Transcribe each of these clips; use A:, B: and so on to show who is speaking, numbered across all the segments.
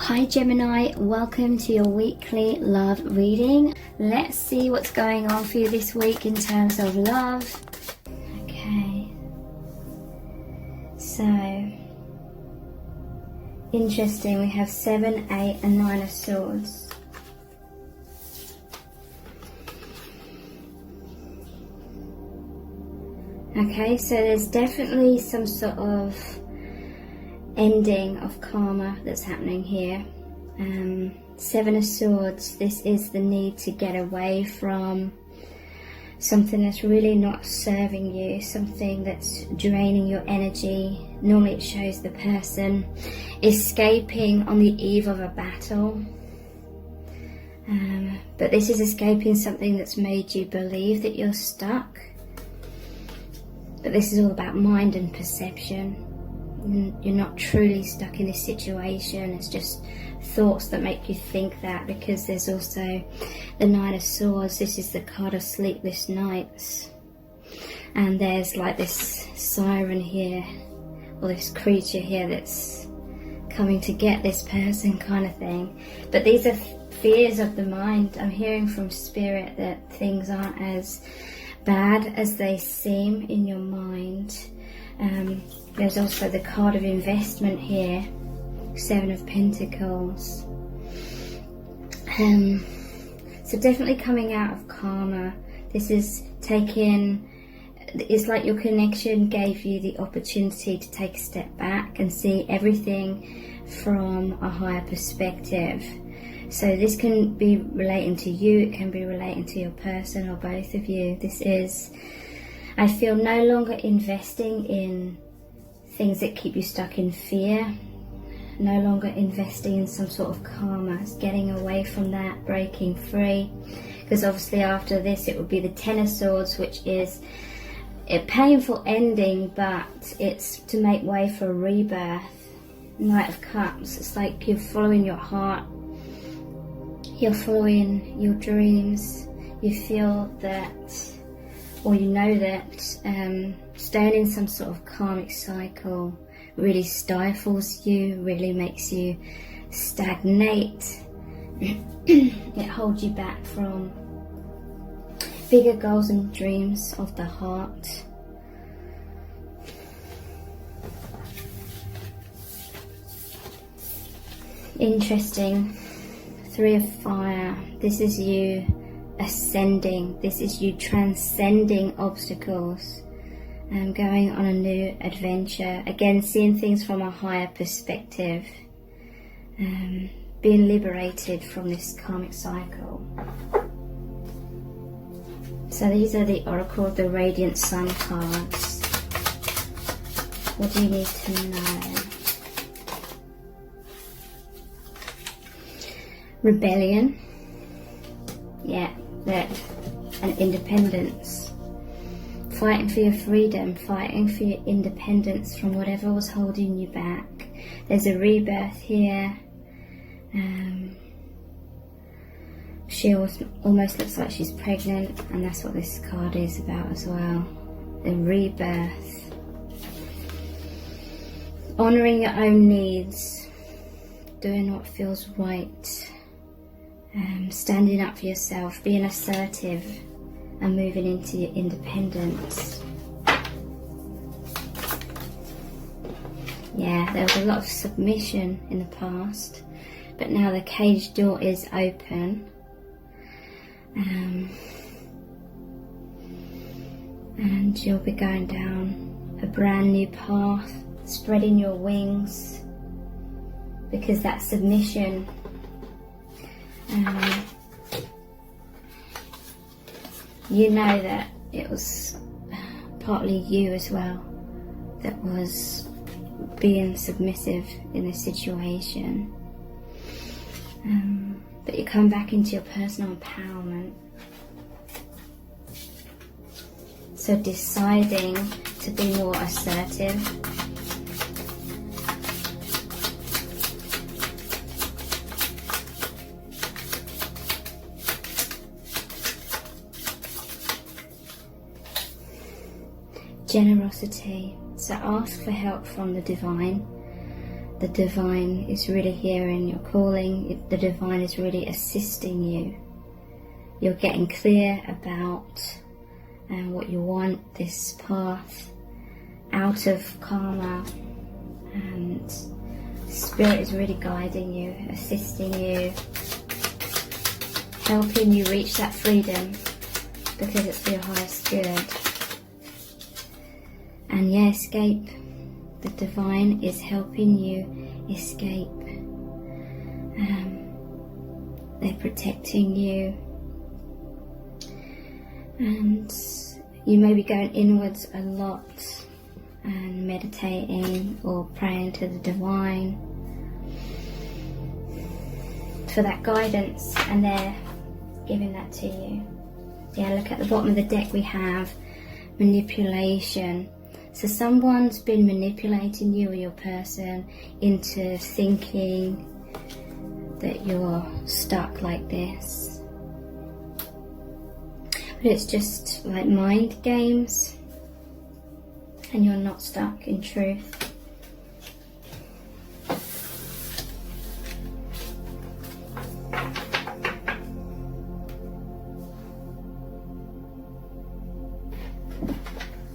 A: Hi Gemini, welcome to your weekly love reading. Let's see what's going on for you this week in terms of love. Okay, so interesting, we have 7, 8 and 9 of Swords. Okay, so there's definitely some sort of ending of karma that's happening here. 7 of Swords, this is the need to get away from something that's really not serving you, something that's draining your energy. Normally it shows the person escaping on the eve of a battle, but this is escaping something that's made you believe that you're stuck. But this is all about mind and perception. You're not truly stuck in this situation. It's just thoughts that make you think that, because there's also the 9 of Swords. This is the card of sleepless nights, and there's like this siren here, or this creature here that's coming to get this person kind of thing. But these are fears of the mind. I'm hearing from spirit that things aren't as bad as they seem in your mind. There's also the card of investment here, 7 of Pentacles. So definitely coming out of karma. This is taking, it's like your connection gave you the opportunity to take a step back and see everything from a higher perspective. So this can be relating to you, it can be relating to your person, or both of you. This is, I feel, no longer investing in things that keep you stuck in fear, no longer investing in some sort of karma. It's getting away from that, breaking free, because obviously after this it would be the 10 of Swords, which is a painful ending, but it's to make way for rebirth. Knight of Cups, it's like you're following your heart, you're following your dreams. You feel that, or you know that staying in some sort of karmic cycle really stifles you, really makes you stagnate. It holds you back from bigger goals and dreams of the heart. Interesting. 3 of Fire. This is you ascending. This is you transcending obstacles and going on a new adventure. Again, seeing things from a higher perspective. Being liberated from this karmic cycle. So these are the Oracle of the Radiant Sun cards. What do you need to know? Rebellion. Yeah, that, and independence. Fighting for your freedom, fighting for your independence from whatever was holding you back. There's a rebirth here. She almost looks like she's pregnant, and that's what this card is about as well. The rebirth. Honouring your own needs. Doing what feels right. Standing up for yourself, being assertive, and moving into your independence. Yeah, there was a lot of submission in the past, but now the cage door is open. And you'll be going down a brand new path, spreading your wings, because that submission, you know that it was partly you as well that was being submissive in this situation. But you come back into your personal empowerment. So deciding to be more assertive. Generosity. So ask for help from the divine. the divine is really hearing your calling. The divine is really assisting you. You're getting clear about what you want, this path out of karma, and Spirit is really guiding you, assisting you, helping you reach that freedom because it's for your highest good. And yeah, escape. The divine is helping you escape. They're protecting you. And you may be going inwards a lot and meditating or praying to the divine for that guidance, and they're giving that to you. Yeah, look at the bottom of the deck, we have manipulation. So someone's been manipulating you or your person into thinking that you're stuck like this. But it's just like mind games, and you're not stuck in truth.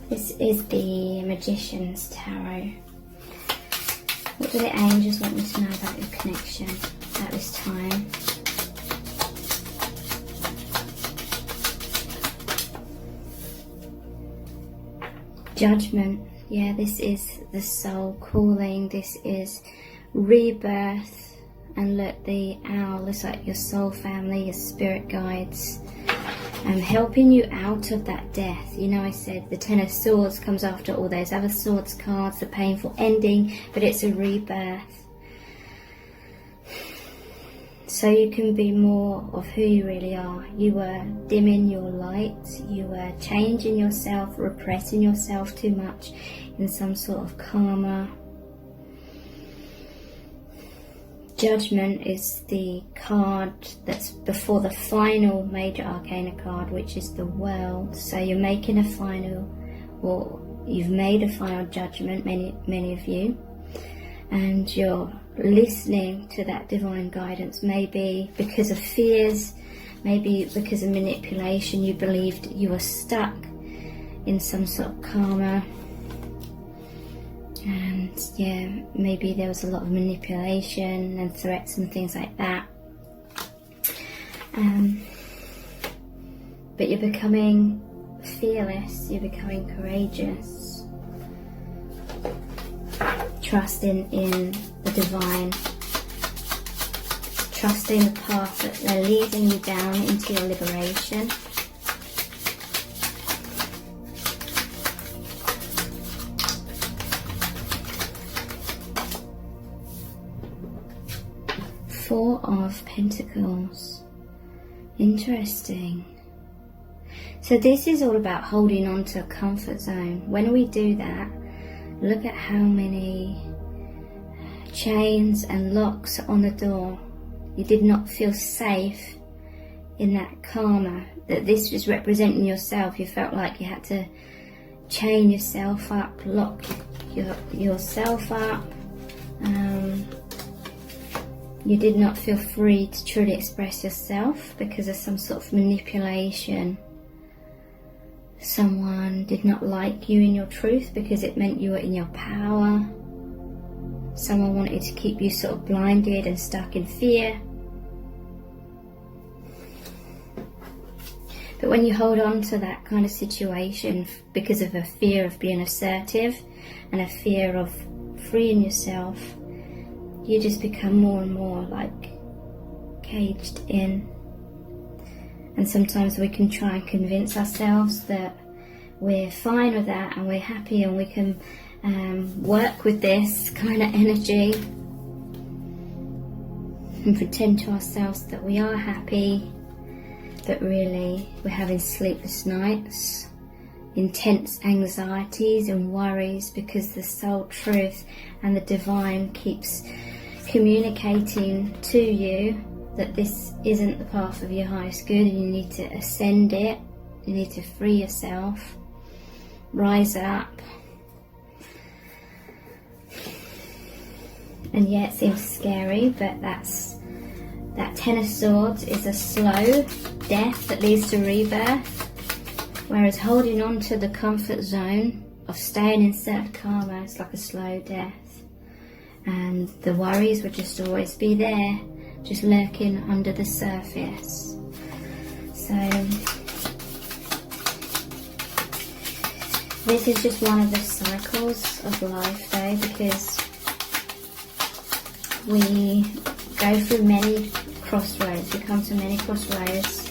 A: This is the Magician's Tarot. What do the angels want me to know about your connection at this time? Judgment. Yeah, this is the soul calling. This is rebirth. And look, the owl looks like your soul family, your spirit guides. Helping you out of that death. You know, I said the Ten of Swords comes after all those other swords cards, the painful ending, but it's a rebirth. So you can be more of who you really are. You were dimming your light, you were changing yourself, repressing yourself too much in some sort of karma. Judgment is the card that's before the final major arcana card, which is the World. So you're making a final, or you've made a final judgment, many of you, and you're listening to that divine guidance. Maybe because of fears, maybe because of manipulation, you believed you were stuck in some sort of karma. And yeah, maybe there was a lot of manipulation and threats and things like that. But you're becoming fearless, you're becoming courageous, trusting in the divine, trusting the path that they're leading you down into your liberation. Four of Pentacles. Interesting. So this is all about holding on to a comfort zone. When we do that, look at how many chains and locks are on the door. You did not feel safe in that karma. That this was representing yourself. You felt like you had to chain yourself up, lock yourself up. You did not feel free to truly express yourself because of some sort of manipulation. Someone did not like you in your truth because it meant you were in your power. Someone wanted to keep you sort of blinded and stuck in fear. But when you hold on to that kind of situation because of a fear of being assertive and a fear of freeing yourself, you just become more and more like caged in. And sometimes we can try and convince ourselves that we're fine with that and we're happy and we can work with this kind of energy and pretend to ourselves that we are happy, but really we're having sleepless nights, intense anxieties and worries because the soul truth and the divine keeps communicating to you that this isn't the path of your highest good and you need to ascend it, you need to free yourself, rise up. And yeah, it seems scary, but that Ten of Swords is a slow death that leads to rebirth, whereas holding on to the comfort zone of staying in certain karma is like a slow death, and the worries would just always be there, just lurking under the surface. So this is just one of the cycles of life though, because we go through many crossroads, we come to many crossroads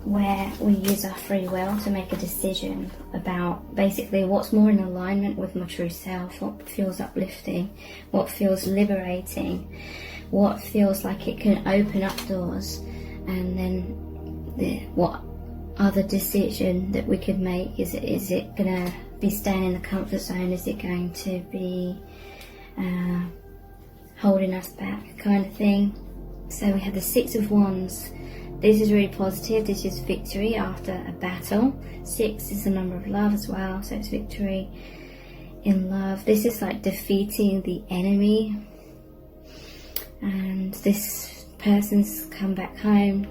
A: where we use our free will to make a decision about basically what's more in alignment with my true self, what feels uplifting, what feels liberating, what feels like it can open up doors, and then what other decision that we could make. Is it gonna be staying in the comfort zone? Is it going to be holding us back, kind of thing? So we have the Six of Wands. This is really positive. This is victory after a battle. 6 is the number of love as well, so it's victory in love. This is like defeating the enemy, and this person's come back home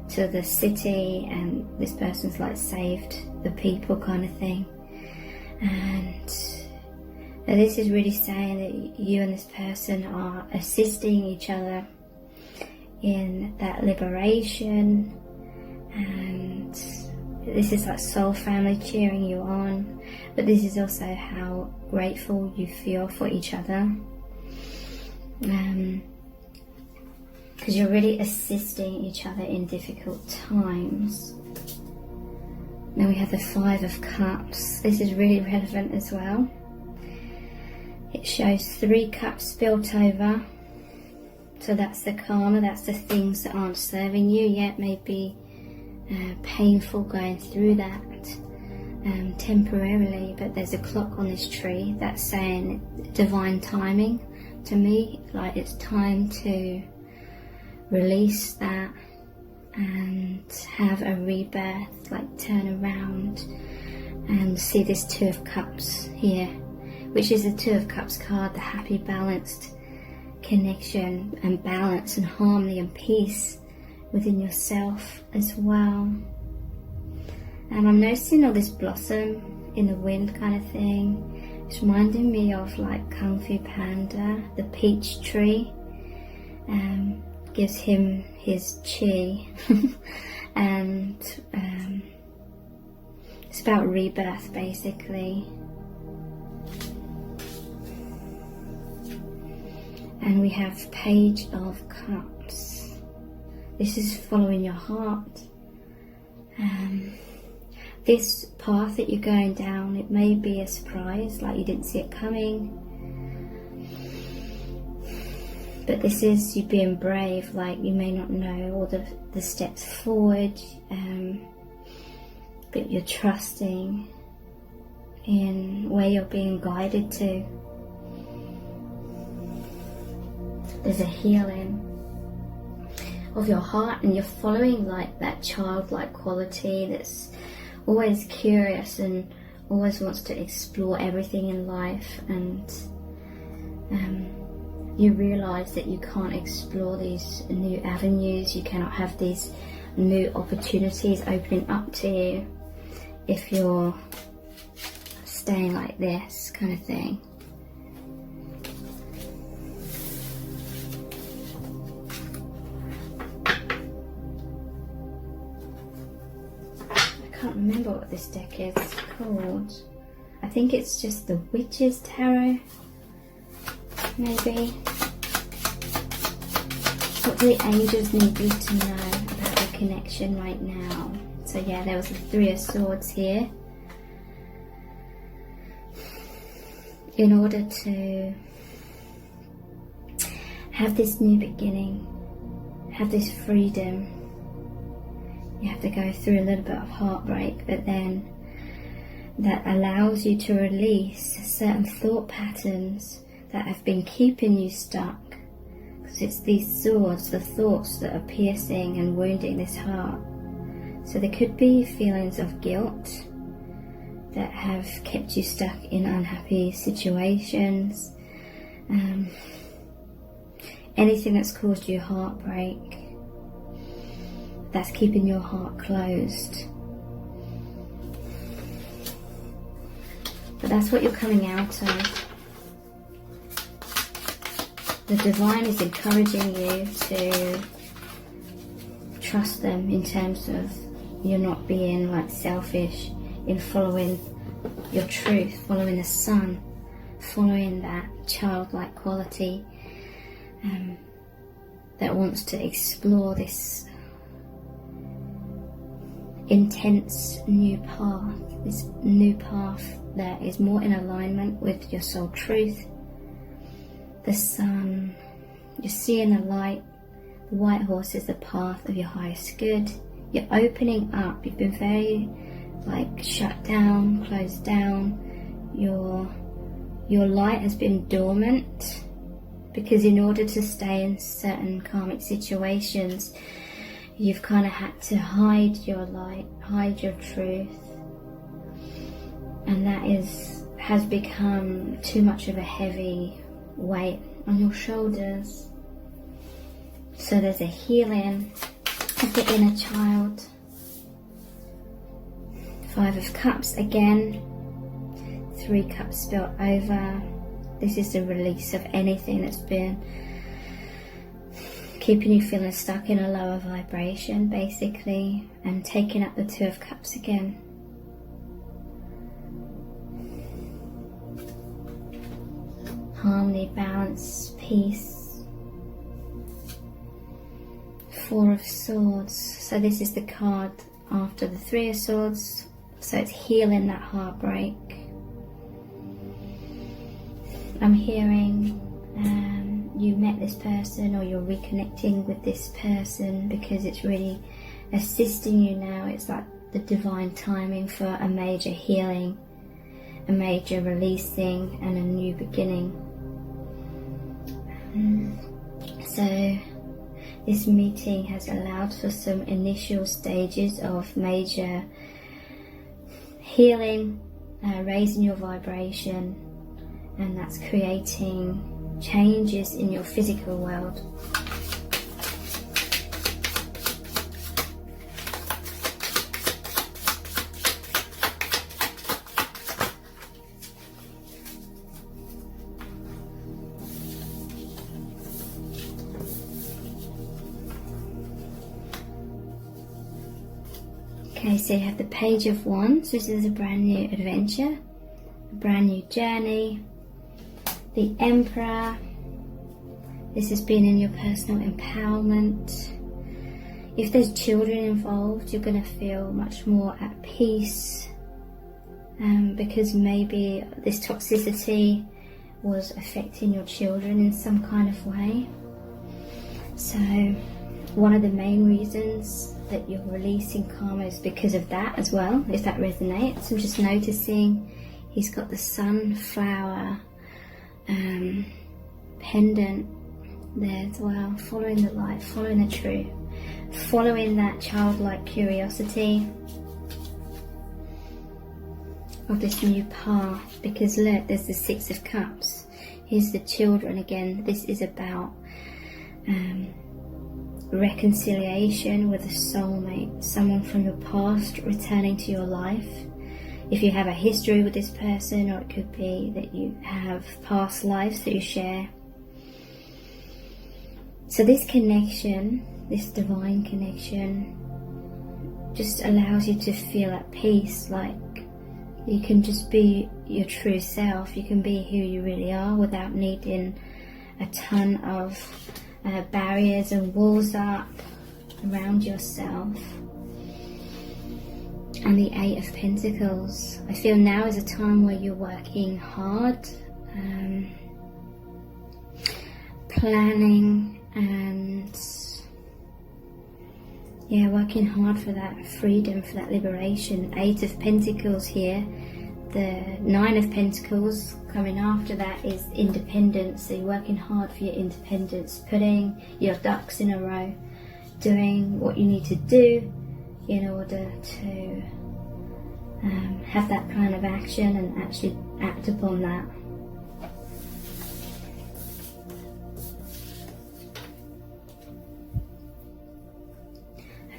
A: to the city, and this person's like saved the people, kind of thing. And this is really saying that you and this person are assisting each other in that liberation, and this is like soul family cheering you on, but this is also how grateful you feel for each other, because you're really assisting each other in difficult times. Now we have the Five of Cups. This is really relevant as well. It shows 3 cups spilt over. So that's the karma, that's the things that aren't serving you yet. Maybe painful going through that temporarily, but there's a clock on this tree that's saying divine timing to me, like it's time to release that and have a rebirth, like turn around and see this Two of Cups here, which is the Two of Cups card, the happy, balanced connection and balance and harmony and peace within yourself as well. And I'm noticing all this blossom in the wind kind of thing. It's reminding me of like Kung Fu Panda, the peach tree. Gives him his chi and it's about rebirth basically. And we have Page of Cups. This is following your heart. This path that you're going down, it may be a surprise, like you didn't see it coming. But this is you being brave, like you may not know all the steps forward, but you're trusting in where you're being guided to. There's a healing of your heart, and you're following like that childlike quality that's always curious and always wants to explore everything in life, and you realize that you can't explore these new avenues, you cannot have these new opportunities opening up to you if you're staying like this kind of thing. I can't remember what this deck is called. I think it's just the Witch's Tarot, maybe. What do the angels need you to know about the connection right now? So yeah, there was the Three of Swords here. In order to have this new beginning, have this freedom, you have to go through a little bit of heartbreak, but then that allows you to release certain thought patterns that have been keeping you stuck. Because it's these swords, the thoughts that are piercing and wounding this heart. So there could be feelings of guilt, that have kept you stuck in unhappy situations. Anything that's caused you heartbreak, that's keeping your heart closed. But that's what you're coming out of. The divine is encouraging you to trust them in terms of you're not being like selfish in following your truth, following the sun, following that childlike quality that wants to explore this intense new path, this new path that is more in alignment with your soul truth. The sun, you're seeing the light. The white horse is the path of your highest good. You're opening up. You've been very like shut down, closed down. Your light has been dormant because in order to stay in certain karmic situations, you've kind of had to hide your light, hide your truth, and that has become too much of a heavy weight on your shoulders. So there's a healing of the inner child. 5 of Cups again, 3 cups spilled over. This is the release of anything that's been keeping you feeling stuck in a lower vibration, basically, and taking up the 2 of Cups again. Harmony, balance, peace. 4 of Swords. So this is the card after the 3 of Swords. So it's healing that heartbreak. I'm hearing you met this person, or you're reconnecting with this person because it's really assisting you now. It's like the divine timing for a major healing, a major releasing, and a new beginning. So this meeting has allowed for some initial stages of major healing, raising your vibration, and that's creating changes in your physical world. Okay, so you have the Page of Wands. This is a brand new adventure, a brand new journey. The Emperor. This has been in your personal empowerment. If there's children involved, you're going to feel much more at peace, because maybe this toxicity was affecting your children in some kind of way. So one of the main reasons that you're releasing karma is because of that as well, if that resonates. I'm just noticing he's got the sunflower pendant there as well, following the light, following the truth, following that childlike curiosity of this new path. Because look, there's the 6 of Cups. Here's the children again. This is about reconciliation with a soulmate, someone from your past returning to your life. If you have a history with this person, or it could be that you have past lives that you share. So this connection, this divine connection, just allows you to feel at peace, like you can just be your true self. You can be who you really are without needing a ton of barriers and walls up around yourself. And the 8 of Pentacles. I feel now is a time where you're working hard, planning, and working hard for that freedom, for that liberation. 8 of Pentacles here. The 9 of Pentacles coming after that is independence. So you're working hard for your independence, putting your ducks in a row, doing what you need to do in order to have that plan of action and actually act upon that.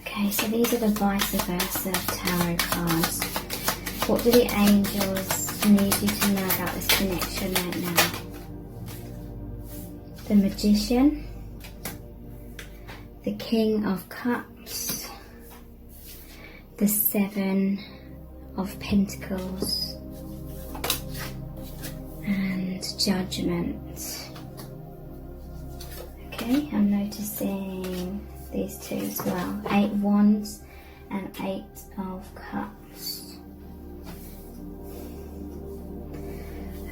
A: Okay, so these are the vice versa tarot cards. What do the angels need you to know about this connection right now? The Magician, the King of Cups, the Seven of Pentacles, and Judgment. Okay, I'm noticing these two as well. 8 Wands and 8 of Cups.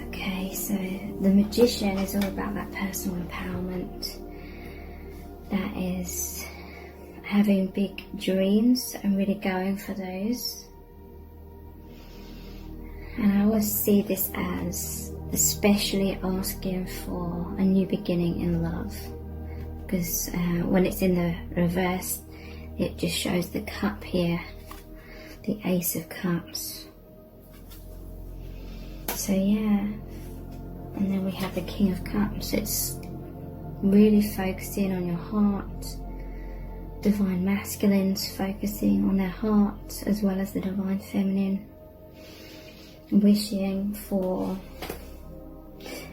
A: Okay, so the Magician is all about that personal empowerment. That is having big dreams and really going for those. And I always see this as especially asking for a new beginning in love. Because when it's in the reverse, it just shows the cup here, the Ace of Cups. So yeah, and then we have the King of Cups. It's really focusing on your heart. Divine Masculines focusing on their heart as well as the Divine Feminine. Wishing for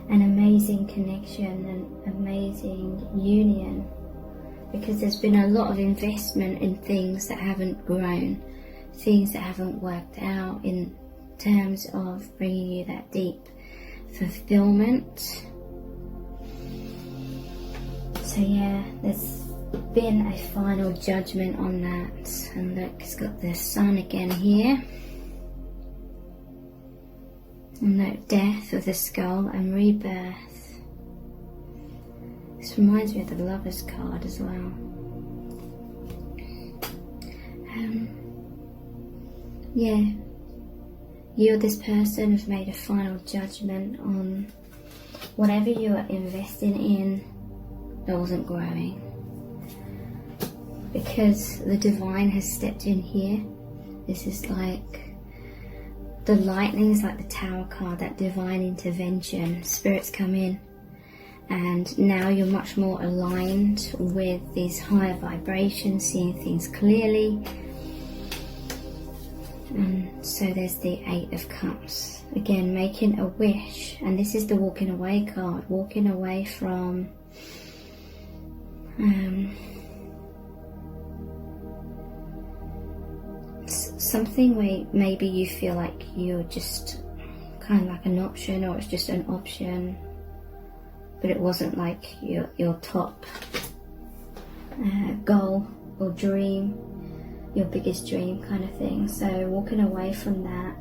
A: an amazing connection, an amazing union, because there's been a lot of investment in things that haven't grown, things that haven't worked out in terms of bringing you that deep fulfillment. So yeah, there's been a final judgment on that. And look, it's got the Sun again here. And that death of the skull and rebirth. This reminds me of the Lover's card as well. Yeah, you or this person have made a final judgment on whatever you are investing in that wasn't growing. Because the Divine has stepped in here. This is like the lightning, is like the Tower card, that divine intervention. Spirits come in and now you're much more aligned with these higher vibrations, seeing things clearly. And so there's the 8 of Cups. Again, making a wish. And this is the walking away card. Walking away from something where maybe you feel like you're just kind of like an option, or it's just an option, but it wasn't like your top goal or dream, your biggest dream kind of thing. So walking away from that.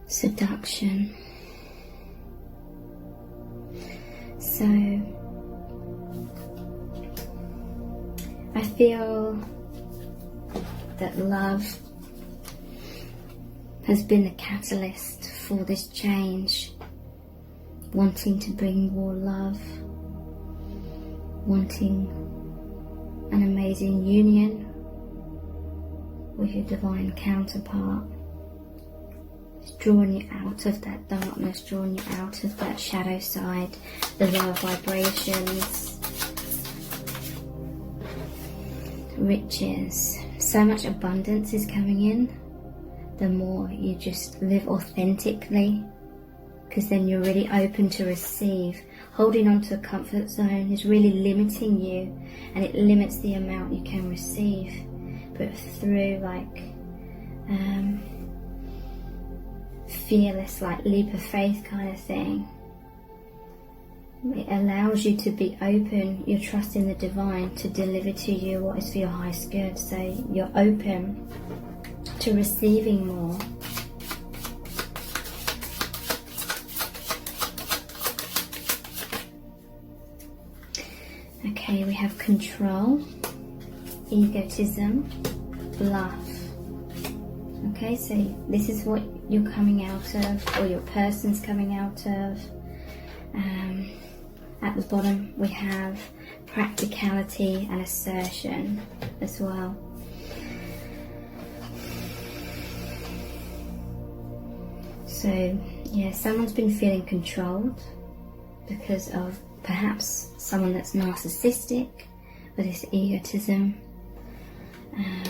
A: Seduction. So I feel that love has been the catalyst for this change, wanting to bring more love, wanting an amazing union with your divine counterpart. Drawing you out of that darkness, drawing you out of that shadow side, the lower vibrations, riches. So much abundance is coming in the more you just live authentically, because then you're really open to receive. Holding on to a comfort zone is really limiting you, and it limits the amount you can receive. But through like fearless, like leap of faith kind of thing, it allows you to be open. You're trusting the divine to deliver to you what is for your highest good. So you're open to receiving more. have control, egotism, bluff. Okay, so this is what you're coming out of, or your person's coming out of. At the bottom we have practicality and assertion as well. So yeah, someone's been feeling controlled because of perhaps someone that's narcissistic with this egotism,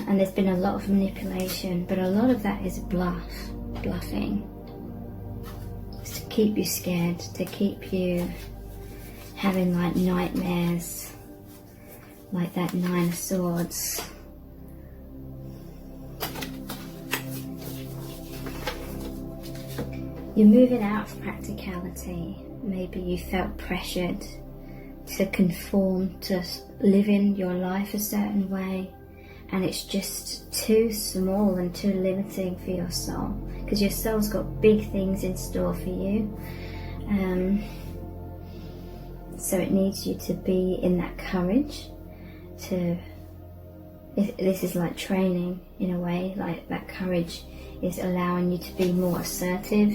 A: and there's been a lot of manipulation, but a lot of that is bluffing. It's to keep you scared, to keep you having like nightmares, like that Nine of Swords. You're moving out of practicality. Maybe you felt pressured to conform, to living your life a certain way, and it's just too small and too limiting for your soul, because your soul's got big things in store for you. So it needs you to be in that courage to, this is like training in a way, like that courage is allowing you to be more assertive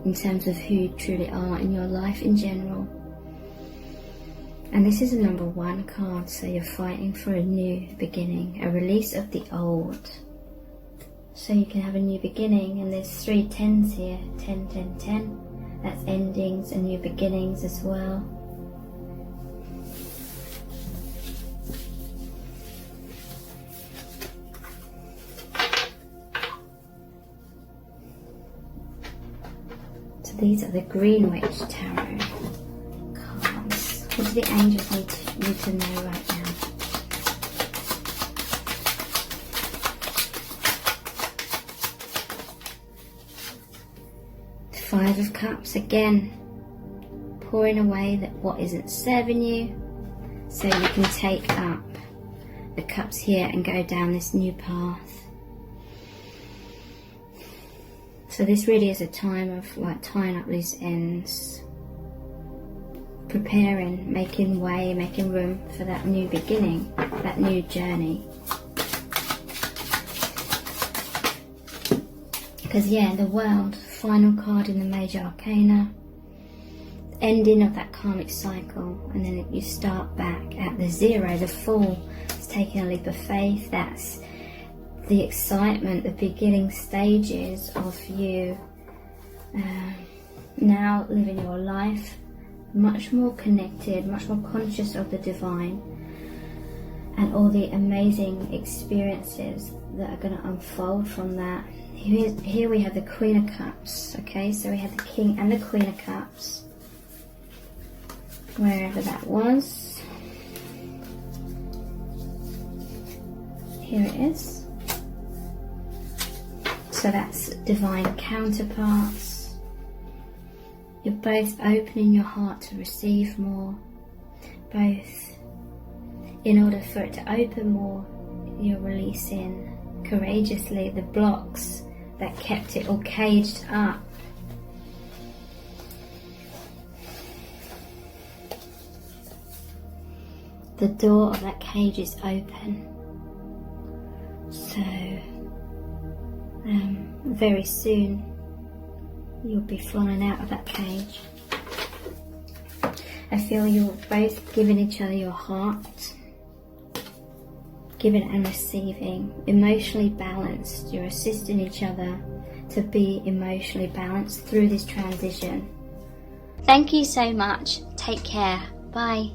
A: in terms of who you truly are in your life in general. And this is a number 1 card, so you're fighting for a new beginning, a release of the old. So you can have a new beginning, and there's 3 10s here, 10, 10, 10. That's endings and new beginnings as well. So these are the Green Witch Tarot cards. What do the angels need to know right now? The 5 of Cups, again, pouring away that what isn't serving you, so you can take up the cups here and go down this new path. So this really is a time of like tying up loose ends, preparing, making way, making room for that new beginning, that new journey. Because yeah, the World, final card in the Major Arcana, ending of that karmic cycle, and then you start back at the 0, the Fool. It's taking a leap of faith. That's the excitement, the beginning stages of you now living your life much more connected, much more conscious of the divine, and all the amazing experiences that are going to unfold from that. Here we have the Queen of Cups, okay, so we have the King and the Queen of Cups, wherever that was. Here it is. So that's divine counterparts. You're both opening your heart to receive more. Both, in order for it to open more, you're releasing courageously the blocks that kept it all caged up. The door of that cage is open. So very soon you'll be flying out of that cage. I feel you're both giving each other your heart, giving and receiving, emotionally balanced. You're assisting each other to be emotionally balanced through this transition. Thank you so much. Take care. Bye.